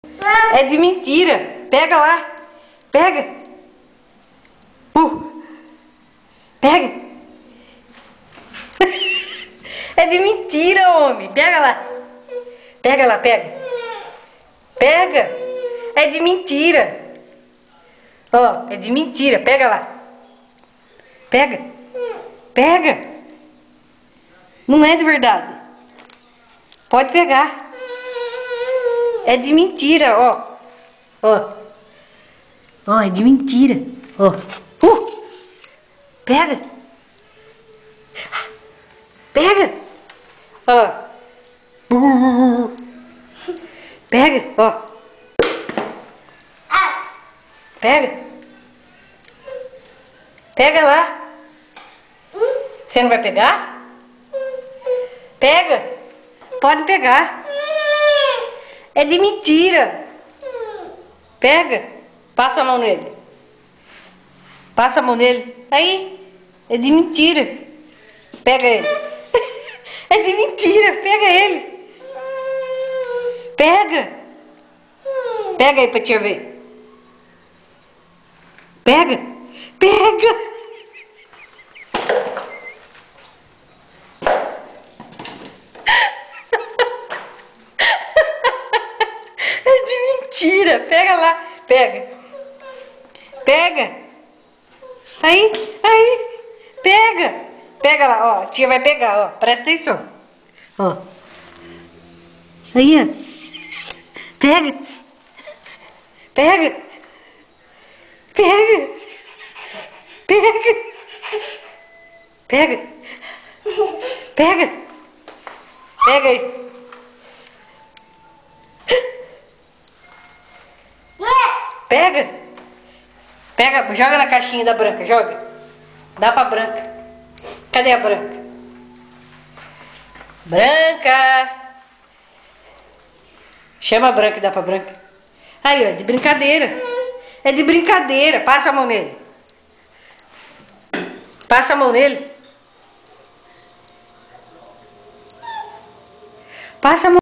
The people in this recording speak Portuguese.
É de mentira. Pega lá. Pega. Pega. É de mentira, homem. Pega lá. Pega lá, pega. Pega. É de mentira. Ó, é de mentira. Pega lá. Pega. Pega. Não é de verdade. Pode pegar. É de mentira, ó. Ó. Ó, é de mentira. Ó. Pega. Pega. Ó. Pega, ó. Pega. Pega lá. Você não vai pegar? Pega. Pode pegar. É de mentira. Pega. Passa a mão nele. Passa a mão nele. Aí. É de mentira. Pega ele. É de mentira. Pega ele. Pega. Pega aí pra tia ver. Pega. Pega. É de mentira. Pega lá. Pega. Pega. Aí. Pega. Pega lá, ó. A tia vai pegar, ó. Presta atenção. Ó. Aí, ó. Pega. Pega. Pega. Pega. Pega. Pega. Pega aí. Pega. Pega, joga na caixinha da Branca, joga. Dá pra Branca. Cadê a Branca? Branca. Chama a Branca e dá pra Branca. Aí, ó, de brincadeira. É de brincadeira. Passa a mão nele. Passa a mão nele. Passa a mão.